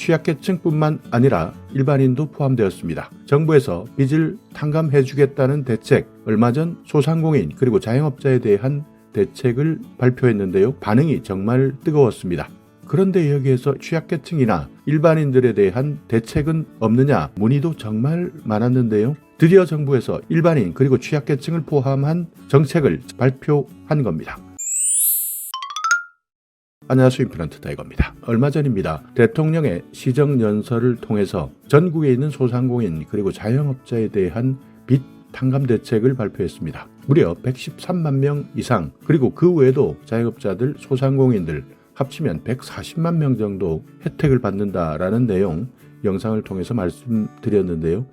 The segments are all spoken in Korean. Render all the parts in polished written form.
취약계층뿐만 아니라 일반인도 포함되었습니다. 정부에서 빚을 탕감해주겠다는 대책, 얼마 전 소상공인 그리고 자영업자에 대한 대책을 발표했는데요. 반응이 정말 뜨거웠습니다. 그런데 여기에서 취약계층이나 일반인들에 대한 대책은 없느냐 문의도 정말 많았는데요. 드디어 정부에서 일반인 그리고 취약계층을 포함한 정책을 발표한 겁니다. 안녕하세요. 임플란트 타이거입니다. 얼마 전입니다. 대통령의 시정연설을 통해서 전국에 있는 소상공인 그리고 자영업자에 대한 빚 탕감 대책을 발표했습니다. 무려 113만 명 이상, 그리고 그 외에도 자영업자들, 소상공인들 합치면 140만 명 정도 혜택을 받는다라는 내용 영상을 통해서 말씀드렸는데요.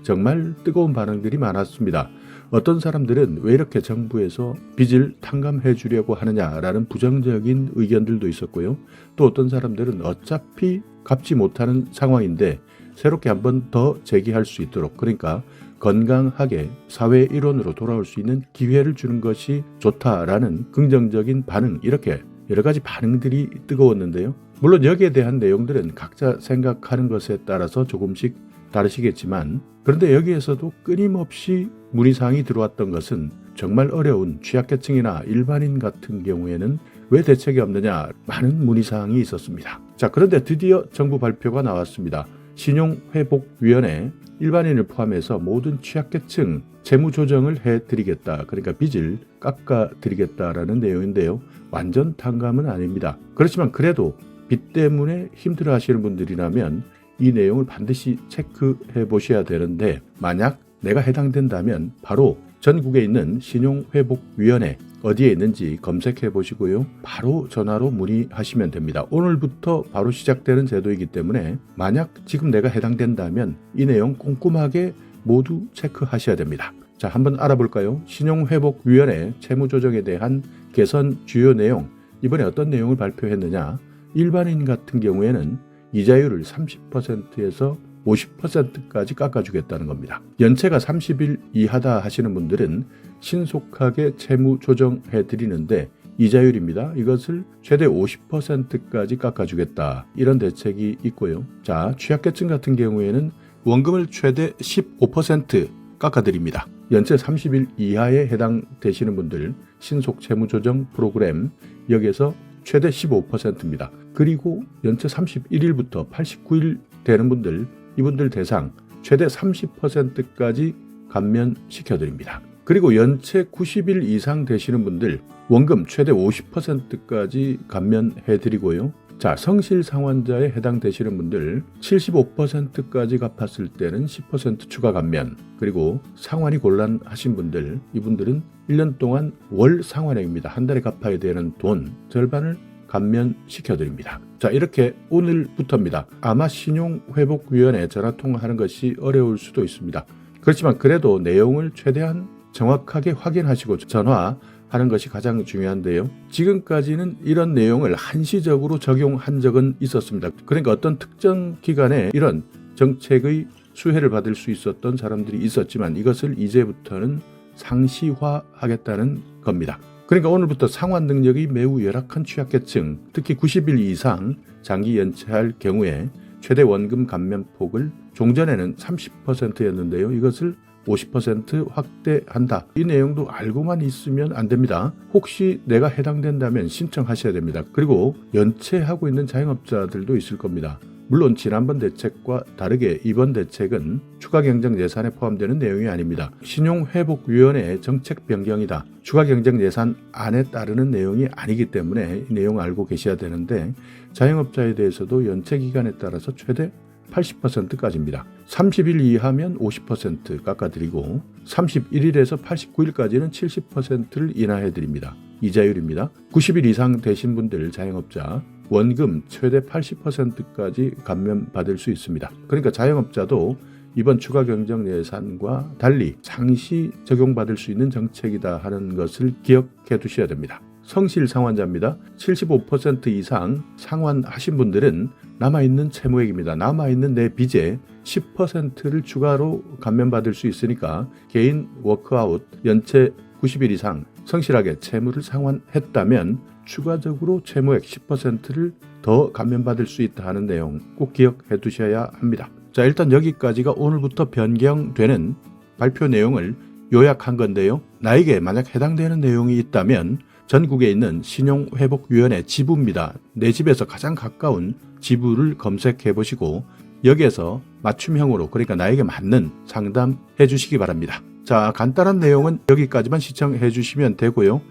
정말 뜨거운 반응들이 많았습니다. 어떤 사람들은 왜 이렇게 정부에서 빚을 탕감해 주려고 하느냐라는 부정적인 의견들도 있었고요. 또 어떤 사람들은 어차피 갚지 못하는 상황인데 새롭게 한 번 더 제기할 수 있도록, 그러니까 건강하게 사회 일원으로 돌아올 수 있는 기회를 주는 것이 좋다라는 긍정적인 반응, 이렇게 여러 가지 반응들이 뜨거웠는데요. 물론 여기에 대한 내용들은 각자 생각하는 것에 따라서 조금씩 다르시겠지만, 그런데 여기에서도 끊임없이 문의사항이 들어왔던 것은 정말 어려운 취약계층이나 일반인 같은 경우에는 왜 대책이 없느냐, 많은 문의사항이 있었습니다. 자, 그런데 드디어 정부 발표가 나왔습니다. 신용회복위원회, 일반인을 포함해서 모든 취약계층 재무조정을 해드리겠다, 그러니까 빚을 깎아드리겠다라는 내용인데요. 완전 탕감은 아닙니다. 그렇지만 그래도 빚 때문에 힘들어하시는 분들이라면 이 내용을 반드시 체크해 보셔야 되는데, 만약 내가 해당된다면 바로 전국에 있는 신용회복위원회 어디에 있는지 검색해 보시고요. 바로 전화로 문의하시면 됩니다. 오늘부터 바로 시작되는 제도이기 때문에 만약 지금 내가 해당된다면 이 내용 꼼꼼하게 모두 체크하셔야 됩니다. 자, 한번 알아볼까요? 신용회복위원회 채무조정에 대한 개선 주요 내용, 이번에 어떤 내용을 발표했느냐? 일반인 같은 경우에는 이자율을 30%에서 50%까지 깎아주겠다는 겁니다. 연체가 30일 이하다 하시는 분들은 신속하게 채무 조정해 드리는데 이자율입니다. 이것을 최대 50%까지 깎아주겠다, 이런 대책이 있고요. 자, 취약계층 같은 경우에는 원금을 최대 15% 깎아드립니다. 연체 30일 이하에 해당되시는 분들 신속 채무 조정 프로그램, 여기에서 최대 15%입니다. 그리고 연체 31일부터 89일 되는 분들, 이분들 대상 최대 30%까지 감면시켜드립니다. 그리고 연체 90일 이상 되시는 분들 원금 최대 50%까지 감면해드리고요. 자, 성실상환자에 해당되시는 분들 75%까지 갚았을 때는 10% 추가 감면, 그리고 상환이 곤란하신 분들, 이분들은 1년 동안 월 상환액입니다. 한 달에 갚아야 되는 돈 절반을 감면시켜드립니다. 자, 이렇게 오늘부터입니다. 아마 신용회복위원회 전화통화하는 것이 어려울 수도 있습니다. 그렇지만 그래도 내용을 최대한 정확하게 확인하시고 전화하는 것이 가장 중요한데요. 지금까지는 이런 내용을 한시적으로 적용한 적은 있었습니다. 그러니까 어떤 특정 기간에 이런 정책의 수혜를 받을 수 있었던 사람들이 있었지만 이것을 이제부터는 상시화하겠다는 겁니다. 그러니까 오늘부터 상환 능력이 매우 열악한 취약계층, 특히 90일 이상 장기 연체할 경우에 최대 원금 감면폭을 종전에는 30%였는데요. 이것을 50% 확대한다. 이 내용도 알고만 있으면 안 됩니다. 혹시 내가 해당된다면 신청하셔야 됩니다. 그리고 연체하고 있는 자영업자들도 있을 겁니다. 물론 지난번 대책과 다르게 이번 대책은 추가경정 예산에 포함되는 내용이 아닙니다. 신용회복위원회의 정책 변경이다. 추가경정 예산 안에 따르는 내용이 아니기 때문에 이 내용 알고 계셔야 되는데, 자영업자에 대해서도 연체 기간에 따라서 최대 80%까지입니다. 30일 이하면 50% 깎아드리고 31일에서 89일까지는 70%를 인하해드립니다. 이자율입니다. 90일 이상 되신 분들 자영업자 원금 최대 80%까지 감면받을 수 있습니다. 그러니까 자영업자도 이번 추가 경정 예산과 달리 상시 적용받을 수 있는 정책이다 하는 것을 기억해 두셔야 됩니다. 성실 상환자입니다. 75% 이상 상환하신 분들은 남아있는 채무액입니다. 남아있는 내 빚의 10%를 추가로 감면받을 수 있으니까 개인 워크아웃 연체 90일 이상 성실하게 채무를 상환했다면 추가적으로 채무액 10%를 더 더 감면받을 수 있다 하는 내용 꼭 기억해 두셔야 합니다. 자, 일단 여기까지가 오늘부터 변경되는 발표 내용을 요약한 건데요. 나에게 만약 해당되는 내용이 있다면 전국에 있는 신용회복위원회 지부입니다. 내 집에서 가장 가까운 지부를 검색해 보시고 여기에서 맞춤형으로, 그러니까 나에게 맞는 상담해 주시기 바랍니다. 자, 간단한 내용은 여기까지만 시청해 주시면 되고요.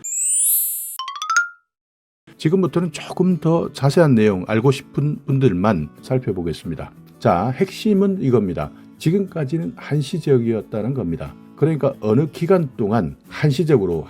지금부터는 조금 더 자세한 내용 알고 싶은 분들만 살펴보겠습니다. 자, 핵심은 이겁니다. 지금까지는 한시적이었다는 겁니다. 그러니까 어느 기간 동안 한시적으로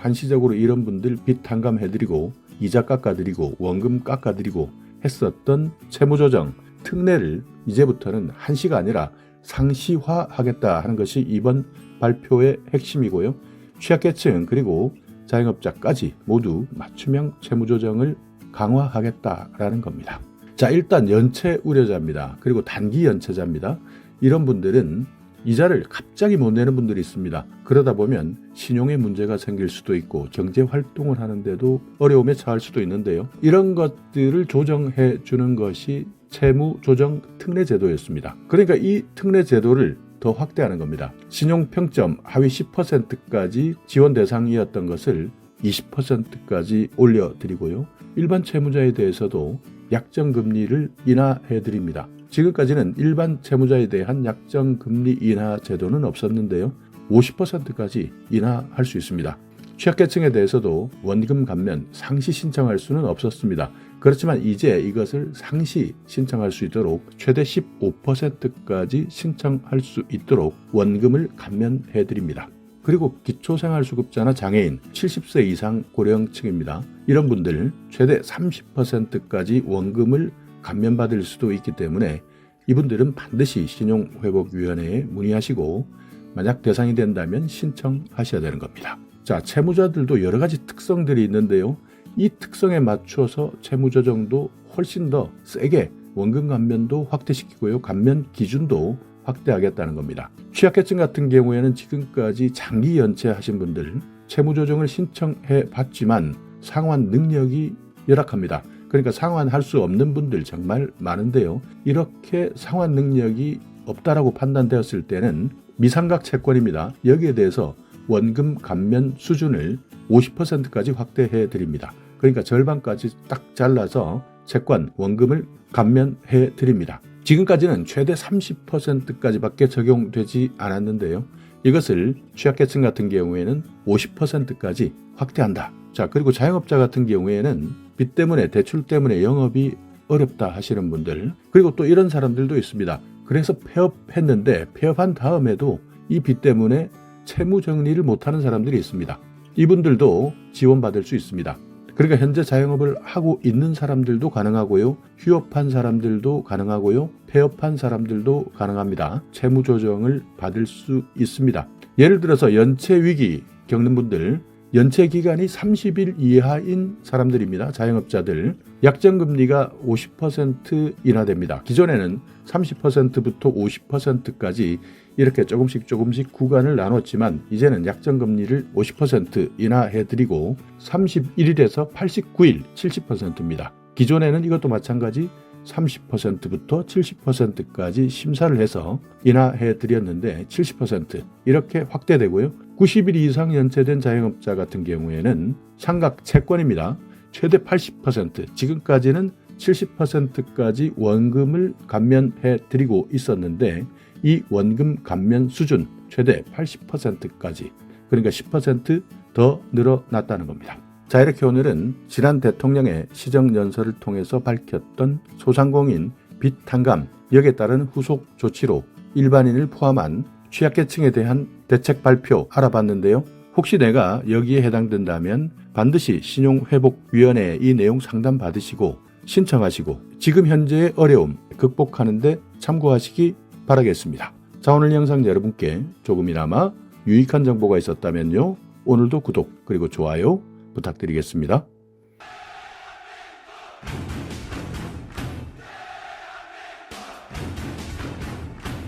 이런 분들 빚 탕감해드리고 이자 깎아드리고 원금 깎아드리고 했었던 채무조정 특례를 이제부터는 한시가 아니라 상시화하겠다 하는 것이 이번 발표의 핵심이고요. 취약계층 그리고 자영업자까지 모두 맞춤형 채무조정을 강화하겠다라는 겁니다. 자, 일단 연체 우려자입니다. 그리고 단기 연체자입니다. 이런 분들은 이자를 갑자기 못 내는 분들이 있습니다. 그러다 보면 신용에 문제가 생길 수도 있고 경제 활동을 하는데도 어려움에 처할 수도 있는데요. 이런 것들을 조정해 주는 것이 채무조정 특례제도였습니다. 그러니까 이 특례제도를 더 확대하는 겁니다. 신용평점 하위 10%까지 지원 대상이었던 것을 20%까지 올려드리고요. 일반 채무자에 대해서도 약정금리를 인하해드립니다. 지금까지는 일반 채무자에 대한 약정금리 인하 제도는 없었는데요. 50%까지 인하할 수 있습니다. 취약계층에 대해서도 원금 감면 상시 신청할 수는 없었습니다. 그렇지만 이제 이것을 상시 신청할 수 있도록 최대 15%까지 신청할 수 있도록 원금을 감면해드립니다. 그리고 기초생활수급자나 장애인, 70세 이상 고령층입니다. 이런 분들 최대 30%까지 원금을 감면받을 수도 있기 때문에 이분들은 반드시 신용회복위원회에 문의하시고 만약 대상이 된다면 신청하셔야 되는 겁니다. 자, 채무자들도 여러 가지 특성들이 있는데요. 이 특성에 맞춰서 채무조정도 훨씬 더 세게 원금 감면도 확대시키고요. 감면 기준도 확대하겠다는 겁니다. 취약계층 같은 경우에는 지금까지 장기 연체하신 분들 채무조정을 신청해 봤지만 상환 능력이 열악합니다. 그러니까 상환할 수 없는 분들 정말 많은데요. 이렇게 상환 능력이 없다라고 판단되었을 때는 미상각 채권입니다. 여기에 대해서 원금 감면 수준을 50%까지 확대해 드립니다. 그러니까 절반까지 딱 잘라서 채권 원금을 감면해 드립니다. 지금까지는 최대 30%까지밖에 적용되지 않았는데요. 이것을 취약계층 같은 경우에는 50%까지 확대한다. 자, 그리고 자영업자 같은 경우에는 빚 때문에 대출 때문에 영업이 어렵다 하시는 분들, 그리고 또 이런 사람들도 있습니다. 그래서 폐업했는데 폐업한 다음에도 이 빚 때문에 채무 정리를 못하는 사람들이 있습니다. 이분들도 지원받을 수 있습니다. 그러니까 현재 자영업을 하고 있는 사람들도 가능하고요. 휴업한 사람들도 가능하고요. 폐업한 사람들도 가능합니다. 채무 조정을 받을 수 있습니다. 예를 들어서 연체 위기 겪는 분들, 연체 기간이 30일 이하인 사람들입니다. 자영업자들. 약정금리가 50% 인하됩니다. 기존에는 30%부터 50%까지 이렇게 조금씩 구간을 나눴지만 이제는 약정금리를 50% 인하해드리고 31일에서 89일 70%입니다. 기존에는 이것도 마찬가지 30%부터 70%까지 심사를 해서 인하해드렸는데 70% 이렇게 확대되고요. 90일 이상 연체된 자영업자 같은 경우에는 상각 채권입니다. 최대 80%, 지금까지는 70%까지 원금을 감면해드리고 있었는데 이 원금 감면 수준 최대 80%까지, 그러니까 10% 더 늘어났다는 겁니다. 자, 이렇게 오늘은 지난 대통령의 시정연설을 통해서 밝혔던 소상공인 빚 탕감, 여기에 따른 후속 조치로 일반인을 포함한 취약계층에 대한 대책 발표 알아봤는데요. 혹시 내가 여기에 해당된다면 반드시 신용회복위원회에 이 내용 상담 받으시고 신청하시고 지금 현재의 어려움 극복하는 데 참고하시기 바라겠습니다. 자, 오늘 영상 여러분께 조금이나마 유익한 정보가 있었다면요. 오늘도 구독 그리고 좋아요 부탁드리겠습니다.